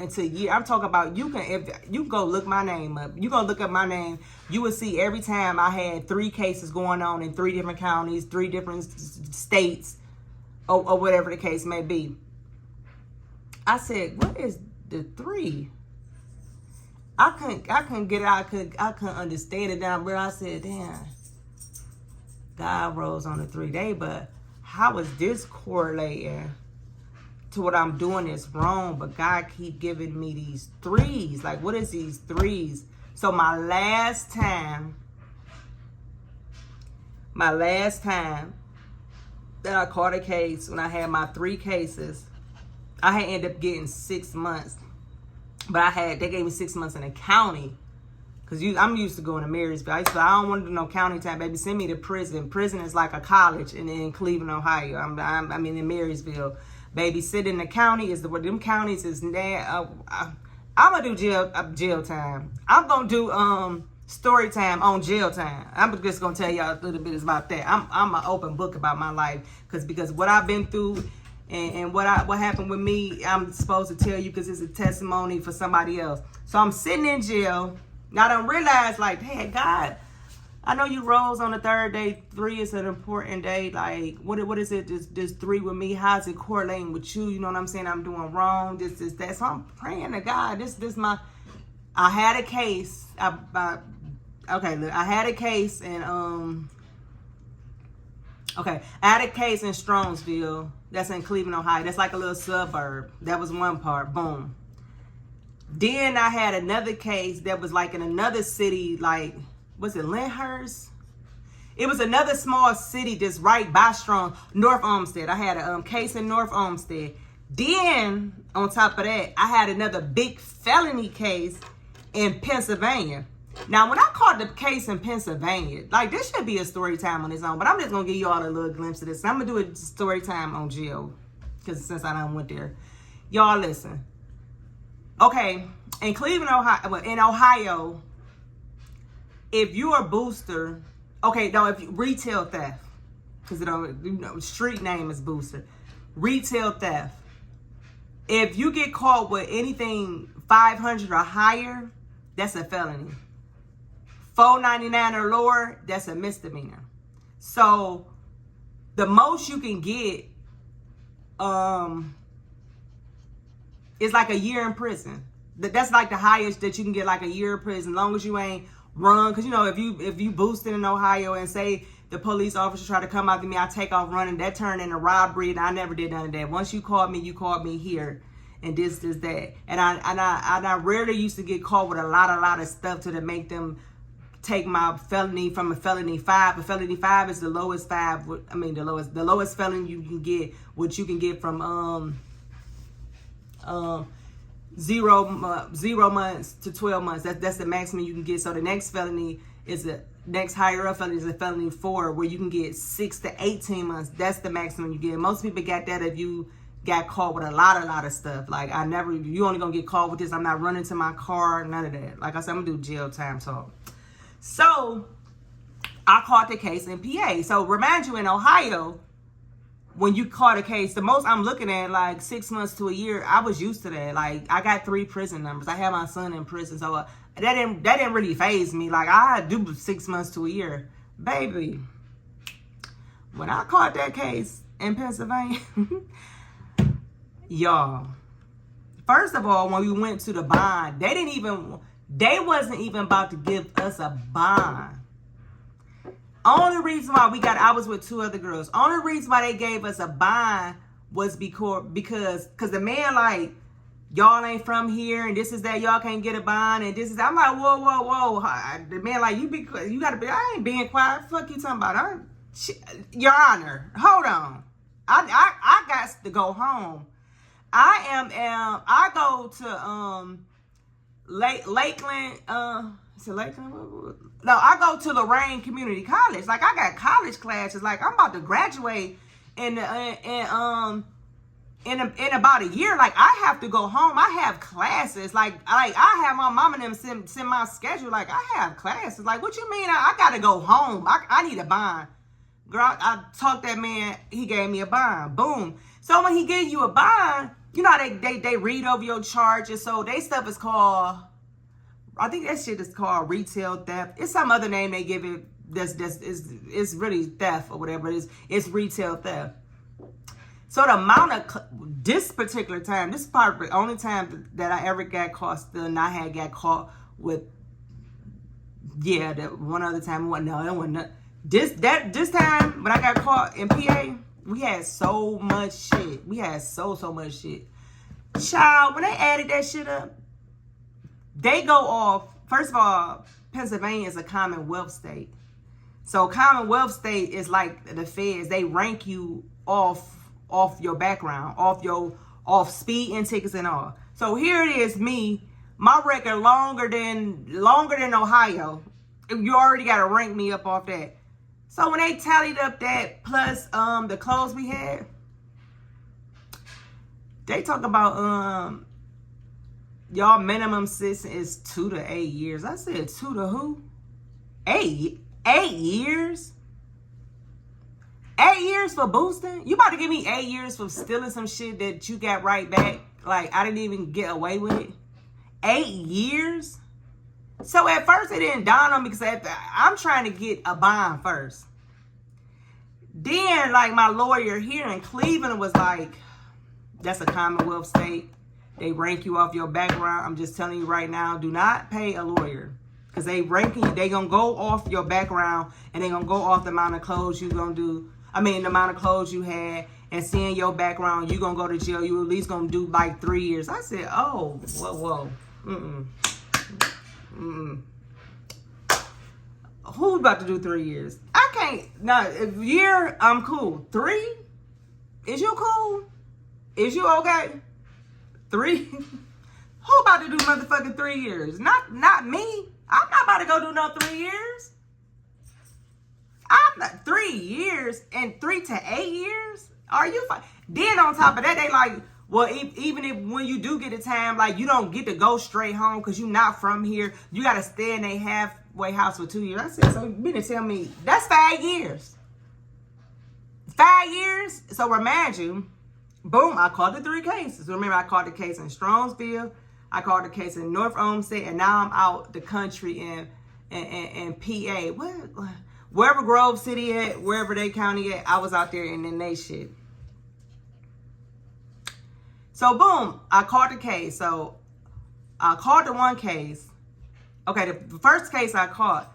into year. I'm talking about if you go look my name up. You go look up my name, you will see every time I had 3 cases going on in 3 different counties, 3 different states, or whatever the case may be. I said, what is the 3? I couldn't get it out. I couldn't understand it down. But I said, damn, God rolls on the 3 day, but how is this correlating to what I'm doing is wrong? But God keep giving me these 3s. Like, what is these 3s? So my last time that I caught a case, when I had my 3 cases, I had ended up getting 6 months. But they gave me 6 months in a county. Because I'm used to going to Marysville. I don't want to do no county time, baby. Send me to prison. Prison is like a college in Cleveland, Ohio. I'm in Marysville. Baby, sit in the county is them counties is now. I'm gonna do jail time. I'm gonna do story time on jail time. I'm just gonna tell y'all a little bit about that. I'm an open book about my life because what I've been through and what happened with me, I'm supposed to tell you because it's a testimony for somebody else. So I'm sitting in jail. Now I don't realize, like, hey, God, I know you rose on the 3rd day. 3 is an important day. Like, what is it? This 3 with me? How's it correlating with you? You know what I'm saying? I'm doing wrong. This, that. So I'm praying to God. I had a case. Okay, look, I had a case in I had a case in Strongsville. That's in Cleveland, Ohio. That's like a little suburb. That was one part. Boom. Then I had another case that was like in another city, like, was it Lyndhurst? It was another small city that's right by North Olmsted. I had a case in North Olmsted. Then, on top of that, I had another big felony case in Pennsylvania. Now, when I caught the case in Pennsylvania, like, this should be a story time on its own, but I'm just going to give you all a little glimpse of this. I'm going to do a story time on jail, because since I done went there. Y'all listen. Okay, in Cleveland, Ohio, if you're a booster, if you retail theft, because street name is booster, retail theft. If you get caught with anything 500 or higher, that's a felony. $4.99 or lower, that's a misdemeanor. So the most you can get is like a year in prison. That's like the highest that you can get, like a year in prison, as long as you ain't run. Because, if you boosted in Ohio and say the police officer try to come after me, I take off running, that turned into robbery, and I never did none of that. Once you called me here, and this, that. And I rarely used to get caught with a lot of stuff to make them take my felony from a felony 5. A felony 5 is the lowest 5. The lowest felony you can get, which you can get from 0 months to 12 months. That's the maximum you can get. So the next felony is next higher up felony is a felony 4, where you can get 6 to 18 months. That's the maximum you get. Most people got that if you got caught with a lot of stuff. Like, you only gonna get caught with this. I'm not running to my car, none of that. Like I said, I'm gonna do jail time talk. So I caught the case in PA. So remind you, in Ohio, when you caught a case, the most I'm looking at, like 6 months to a year. I was used to that. Like, I got 3 prison numbers. I had my son in prison, so that didn't really faze me. Like, I do 6 months to a year, baby. When I caught that case in Pennsylvania, y'all. First of all, when we went to the bond, they wasn't even about to give us a bond. Only reason why I was with 2 other girls. Only reason why they gave us a bond was because the man, like, y'all ain't from here and this is that, y'all can't get a bond and this is that. I'm like, whoa. The man, like, you gotta be, I ain't being quiet. Fuck you talking about? Your Honor, hold on. I got to go home. I go to Lakeland. Is it Lakeland? No, I go to Lorraine Community College. Like, I got college classes. Like, I'm about to graduate in about a year. Like, I have to go home. I have classes. Like I have my mom and them send my schedule. Like, I have classes. Like, what you mean? I gotta go home. I need a bond. Girl, I talked that man. He gave me a bond. Boom. So when he gave you a bond, You know how they read over your charges. So they stuff is called, I think that shit is called retail theft. It's some other name they give it. It's really theft or whatever. It's retail theft. So the amount of this particular time, this is probably the only time that I ever got caught stealing. I had got caught with, yeah, that one other time. It wasn't this time when I got caught in PA, we had so much shit. We had so much shit. Child, when they added that shit up, they go off. First of all, Pennsylvania is a Commonwealth state. So Commonwealth state is like the feds. They rank you off your background, off speeding tickets and all. So here it is, me, my record longer than Ohio. You already got to rank me up off that. So when they tallied up that plus the clothes we had, they talk about y'all minimum sentence is 2 to 8 years. I said 2 to who? 8 years? 8 years for boosting? You about to give me 8 years for stealing some shit that you got right back? Like I didn't even get away with it. 8 years? So at first it didn't dawn on me because I'm trying to get a bond first. Then like my lawyer here in Cleveland was like, that's a Commonwealth state. They rank you off your background. I'm just telling you right now, do not pay a lawyer. Because they ranking you, they gonna go off your background and they gonna go off the amount of clothes you gonna do. I mean, the amount of clothes you had, and seeing your background, you gonna go to jail. You at least gonna do like 3 years. I said, oh, whoa. Who's about to do 3 years? I can't. No, if year, I'm cool. 3? Is you cool? Is you okay? 3? Who about to do motherfucking 3 years? Not me. I'm not about to go do no 3 years. I'm not 3 years and 3 to 8 years. Are you fine? Then on top of that, they like, well, even if when you do get a time, like you don't get to go straight home because you're not from here. You got to stay in a halfway house for 2 years. I said, so you mean to tell me that's 5 years? 5 years? So remind you, boom, I caught the 3 cases. Remember, I caught the case in Strongsville. I caught the case in North Olmsted, and now I'm out the country in PA. Wherever Grove City at, wherever they county at, I was out there in they shit. So boom, I caught the case. So I caught the one case. Okay, the first case I caught.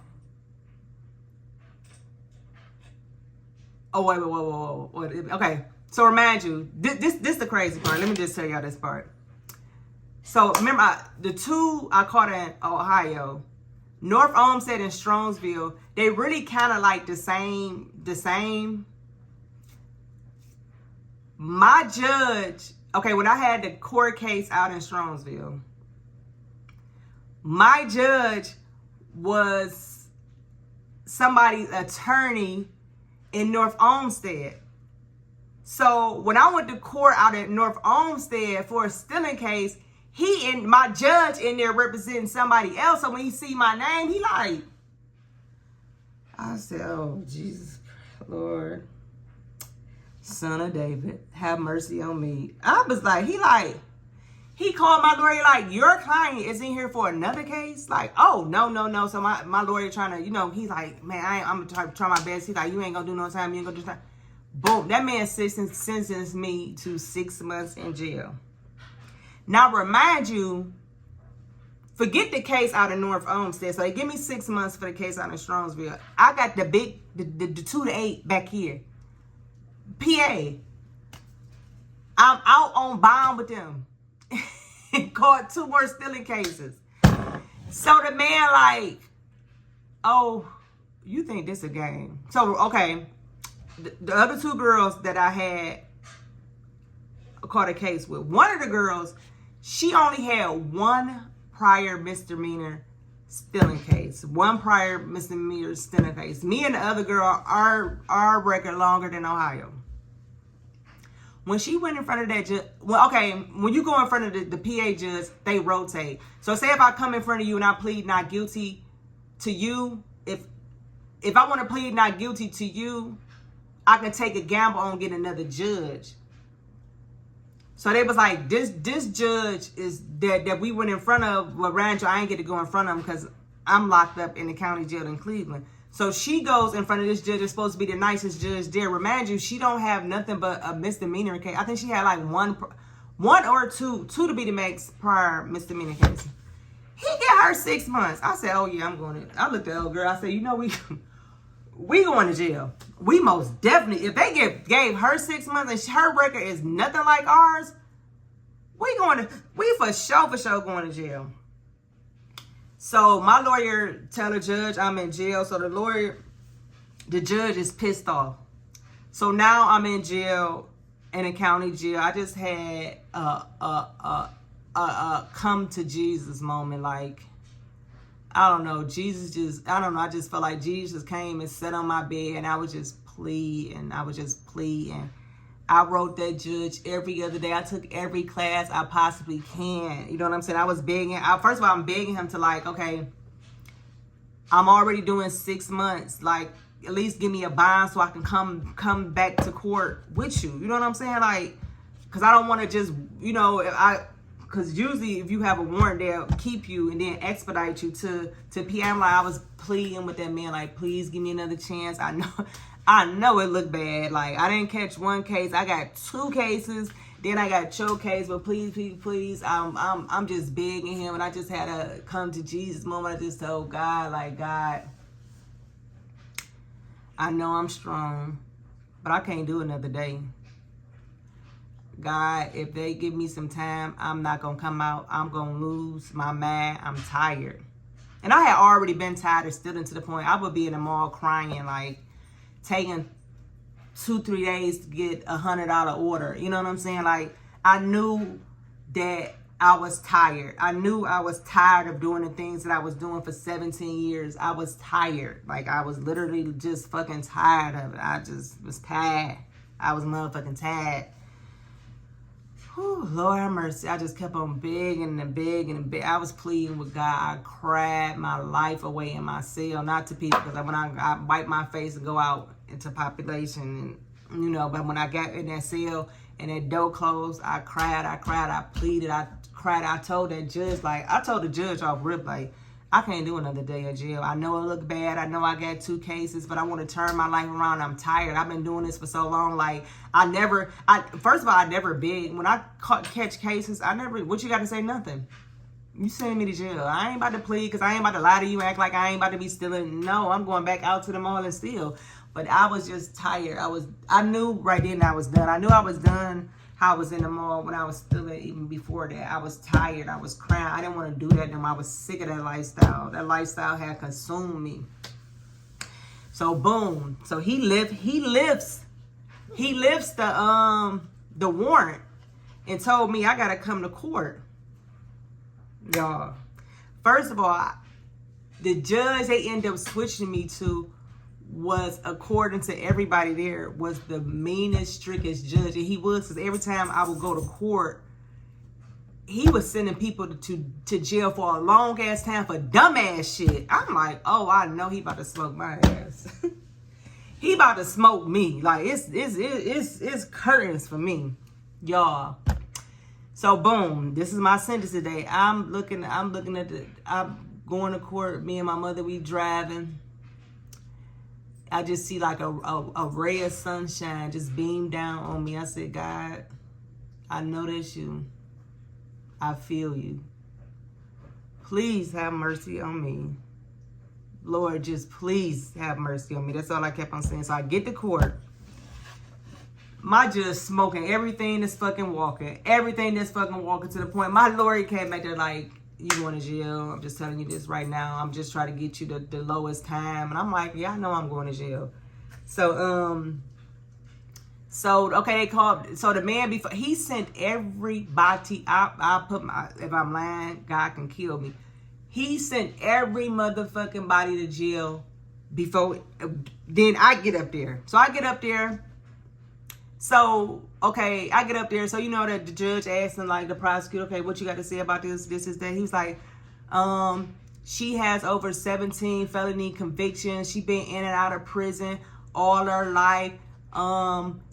Oh wait. Okay, so remind you, this is the crazy part. Let me just tell y'all this part. So remember, the 2 I caught in Ohio, North Olmsted and Strongsville, they really kind of like the same. My judge, okay, when I had the court case out in Strongsville, my judge was somebody's attorney in North Olmsted. So when I went to court out at North Olmsted for a stealing case, he and my judge in there representing somebody else. So when he see my name, he like, I said, oh, Jesus, Lord, Son of David, have mercy on me. I was like, he called my lawyer like, your client is in here for another case? Like, oh, no. So my lawyer trying to, he's like, man, I'm going to try my best. He's like, you ain't going to do no time. You ain't going to do time. Boom, that man sentenced me to 6 months in jail. Now, remind you, forget the case out of North Olmsted. So they give me 6 months for the case out in Strongsville. I got the 2 to 8 back here. PA. I'm out on bond with them. Caught 2 more stealing cases. So the man like, oh, you think this a game? So, okay, the other 2 girls that I had caught a case with, one of the girls, she only had 1 prior misdemeanor stealing case. 1 prior misdemeanor stealing case. Me and the other girl, our record longer than Ohio. When she went in front of that judge, well, okay, when you go in front of the PA judge, they rotate. So say if I come in front of you and I plead not guilty to you, if I want to plead not guilty to you, I can take a gamble on getting another judge. So they was like, this judge is that we went in front of. Well, Randall, I ain't get to go in front of him because I'm locked up in the county jail in Cleveland. So she goes in front of this judge. Is supposed to be the nicest judge there. Remind you, she don't have nothing but a misdemeanor case. I think she had like one or two to be the max prior misdemeanor case. He get her 6 months. I said, oh yeah, I'm going to. I looked at the old girl. I said, you know, we going to jail. We most definitely, if they gave her 6 months and her record is nothing like ours, we for sure going to jail. So my lawyer tell the judge I'm in jail. So the judge is pissed off. So now I'm in jail, in a county jail. I just had a come to Jesus moment. Like, I don't know, I just felt like Jesus came and sat on my bed and I was just pleading. I wrote that judge every other day. I took every class I possibly can. You know what I'm saying? I was begging. First of all, I'm begging him to, like, okay, I'm already doing 6 months. Like, at least give me a bond so I can come back to court with you. You know what I'm saying? Like, because I don't want to just, you know, because usually if you have a warrant, they'll keep you and then expedite you to PM. Like, I was pleading with that man, like, please give me another chance. I know it looked bad. Like, I didn't catch one case. I got 2 cases. Then I got your case. But please, I'm just begging him. And I just had a come to Jesus moment. I just told God, like, God, I know I'm strong, but I can't do another day. God, if they give me some time, I'm not going to come out. I'm going to lose my mind. I'm tired. And I had already been tired, still to the point I would be in the mall crying, like, taking 2-3 days to get a $100 order. You know what I'm saying? Like, I knew that I was tired. I knew I was tired of doing the things that I was doing for 17 years. I was tired. Like, I was literally just fucking tired of it. I just was tired. I was motherfucking tired. Whew, Lord have mercy. I just kept on begging and begging and begging. I was pleading with God. I cried my life away in my cell. Not to people, because when I wipe my face and go out into population, and, you know, but when I got in that cell and that door closed, I cried, I pleaded, I cried. I told that judge, like, I told the judge off rip, like, I can't do another day of jail. I know it look bad. I know I got 2 cases, but I want to turn my life around. I'm tired. I've been doing this for so long. Like, first of all, I never beg. When I catch cases, what you got to say? Nothing. You send me to jail. I ain't about to plead because I ain't about to lie to you, act like I ain't about to be stealing. No, I'm going back out to the mall and steal. But I was just tired. I knew right then I was done. I knew I was done. How I was in the mall when I was still even before that. I was tired. I was crying. I didn't want to do that anymore. I was sick of that lifestyle. That lifestyle had consumed me. So boom. So he lifts the warrant and told me I gotta come to court. Y'all. First of all, the judge they ended up switching me to was, according to everybody there, was the meanest, strictest judge. And he was, because every time I would go to court, he was sending people to jail for a long ass time for dumbass shit. I'm like, oh, I know he about to smoke my ass. He about to smoke me. Like, it's curtains for me, y'all. So boom, this is my sentence today. I'm going to court. Me and my mother, we driving. I just see like a ray of sunshine just beam down on me. I said, God, I know that's you. I feel you. Please have mercy on me. Lord, just please have mercy on me. That's all I kept on saying. So I get to court. My judge smoking everything that's fucking walking. Everything that's fucking walking, to the point my lawyer came back there like, you going to jail. I'm just telling you this right now. I'm just trying to get you the lowest time. And I'm like, yeah, I know I'm going to jail. So, okay, they called. So the man, before he sent everybody, if I'm lying, God can kill me. He sent every motherfucking body to jail before, then I get up there. So I get up there. So, okay, I get up there. So, you know that the judge asked him, like, the prosecutor, okay, what you got to say about this, is that. He was like, she has over 17 felony convictions. She been in and out of prison all her life.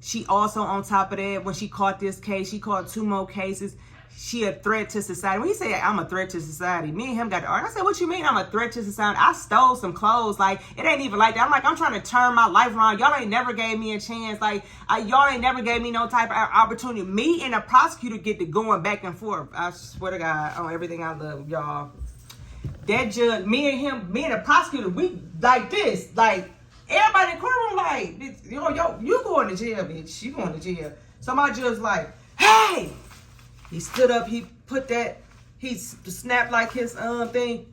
She also, on top of that, when she caught this case, she caught 2 more cases. She a threat to society. When he said I'm a threat to society, me and him got to argue. I said, what you mean I'm a threat to society? I stole some clothes. Like, it ain't even like that. I'm like, I'm trying to turn my life around. Y'all ain't never gave me a chance. Like, y'all ain't never gave me no type of opportunity. Me and the prosecutor get to going back and forth. I swear to God, on everything I love, y'all. That judge, me and the prosecutor, we like this. Like, everybody in the courtroom like, yo, you going to jail, bitch. You going to jail. So my judge like, hey! He stood up, he put that, he snapped like his thing.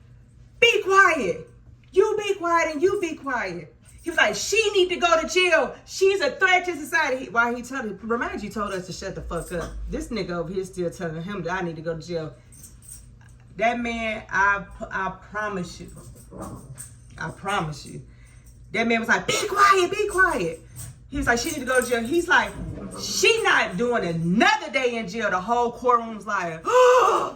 Be quiet. You be quiet and you be quiet. He was like, she need to go to jail. She's a threat to society. Why he remind you, told us to shut the fuck up. This nigga over here still telling him that I need to go to jail. That man, I promise you. I promise you. That man was like, be quiet, be quiet. He was like, she need to go to jail. He's like, she not doing another day in jail. The whole courtroom's like, oh.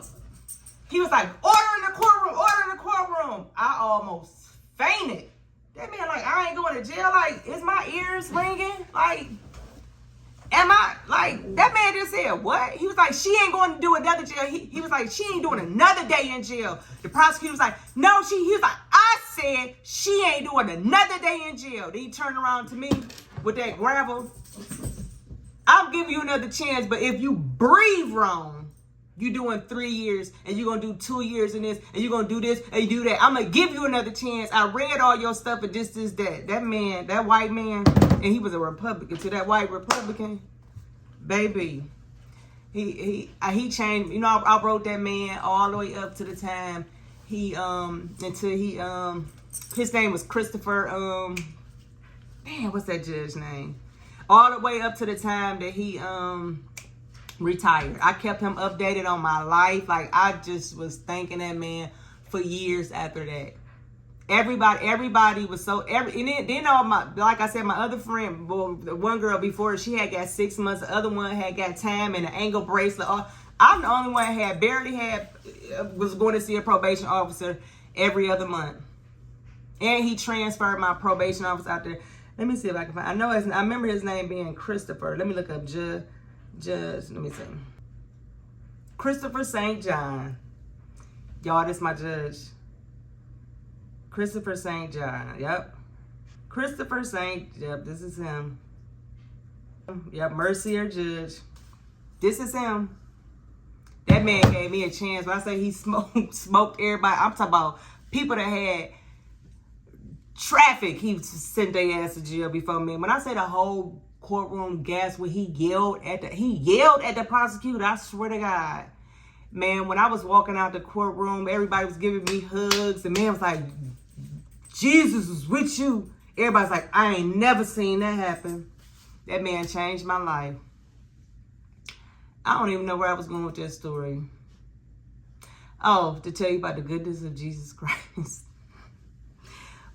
He was like, order in the courtroom, order in the courtroom. I almost fainted. That man like, I ain't going to jail. Like, is my ears ringing? Like, am I, like, that man just said, what? He was like, she ain't going to do another jail. He was like, she ain't doing another day in jail. The prosecutor was like, no, he was like, I said she ain't doing another day in jail. Then he turned around to me with that gravel. I'll give you another chance, but if you breathe wrong, you doing 3 years, and you're going to do 2 years in this, and you're going to do this, and you do that. I'm going to give you another chance. I read all your stuff, and this, that. That man, that white man, and he was a Republican, to that white Republican, baby, he changed. You know, I wrote that man all the way up to the time until he, his name was Christopher, what's that judge's name? All the way up to the time that he retired. I kept him updated on my life. Like, I just was thanking that man for years after that. Everybody was so and then all my, like I said, my other friend, the one girl before, she had got 6 months. The other one had got time and an ankle bracelet. I'm the only one was going to see a probation officer every other month. And he transferred my probation officer out there. Let me see if I can find. I remember his name being Christopher. Let me look up Judge. Let me see. Christopher St. John. Y'all, this is my judge. Christopher St. John. Yep. Christopher St. Yep, this is him. Yep, Mercier Judge. This is him. That man gave me a chance. When I say he smoked everybody, I'm talking about people that had traffic. He sent their ass to jail before me. When I say the whole courtroom gasped when he yelled at the prosecutor, I swear to God. Man, when I was walking out the courtroom, everybody was giving me hugs. The man was like, Jesus is with you. Everybody's like, I ain't never seen that happen. That man changed my life. I don't even know where I was going with that story. Oh, to tell you about the goodness of Jesus Christ.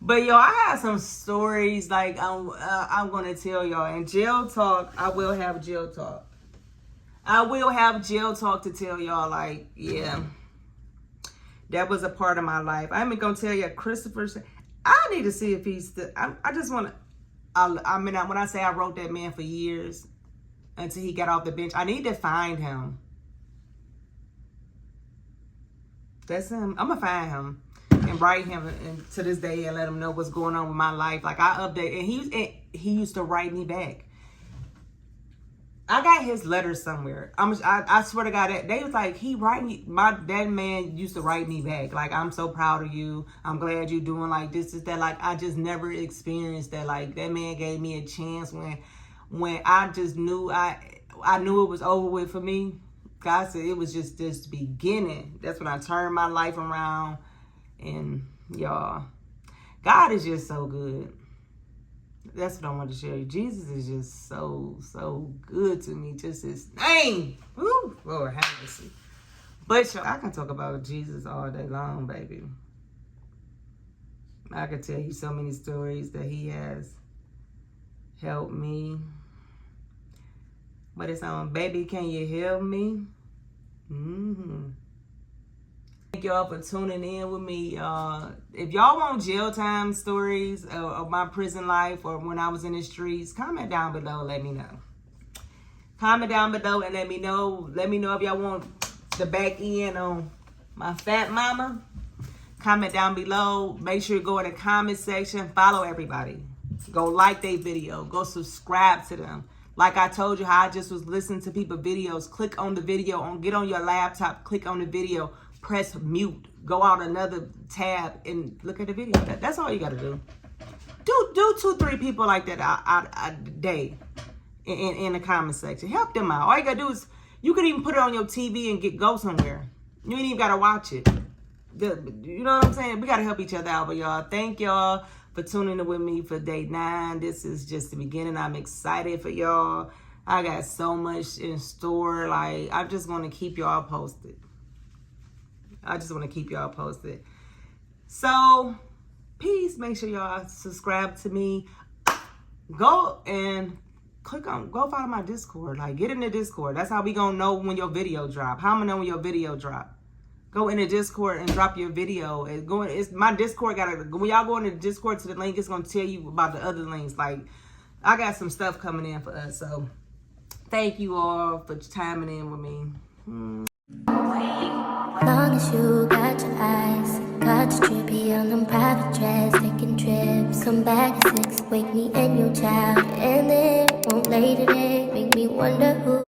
But yo, I have some stories like I'm going to tell y'all. And jail talk, I will have jail talk. I will have jail talk to tell y'all, like, yeah, that was a part of my life. I'm going to tell you, Christopher, I need to see if he's still, I just want to, I mean, when I say I wrote that man for years until he got off the bench, I need to find him. That's him. I'm going to find him and write him and to this day and let him know what's going on with my life. Like, I update, and he used to write me back. I got his letters somewhere. I swear to God, they was like, that man used to write me back. Like, I'm so proud of you. I'm glad you're doing like this, that. Like, I just never experienced that. Like, that man gave me a chance when I just knew I knew it was over with for me. God said it was just this beginning. That's when I turned my life around. And y'all, God is just so good. That's what I want to share you. Jesus is just so good to me. Just his name. Woo, Lord have mercy. But I can talk about Jesus all day long, baby. I could tell you so many stories that he has helped me. But it's on, baby, can you help me? Thank y'all for tuning in with me. If y'all want jail time stories of my prison life or when I was in the streets, comment down below. Let me know. Comment down below and let me know. Let me know if y'all want the back end on my fat mama. Comment down below. Make sure you go in the comment section. Follow everybody. Go like their video. Go subscribe to them. Like I told you how I just was listening to people's videos. Click on the video. Get on your laptop. Click on the video. Press mute. Go out another tab and look at the video. That's all you got to do. Do 2-3 people like that a day in the comment section. Help them out. All you got to do is, you could even put it on your TV and go somewhere. You ain't even got to watch it. You know what I'm saying? We got to help each other out. But y'all, thank y'all for tuning in with me for day 9. This is just the beginning. I'm excited for y'all. I got so much in store. Like, I'm just going to keep y'all posted. So, peace. Make sure y'all subscribe to me. Go and go follow my Discord. Like, get in the Discord. That's how we going to know when your video drop. How am I know when your video drop? Go in the Discord and drop your video. It's my Discord when y'all go in the Discord to the link, it's gonna tell you about the other links. Like, I got some stuff coming in for us. So thank you all for chiming in with me. Long as you got your eyes, got your trippy on them private jets, taking trips. Come back at 6, wake me and your child, and then won't lay today. Make me wonder who.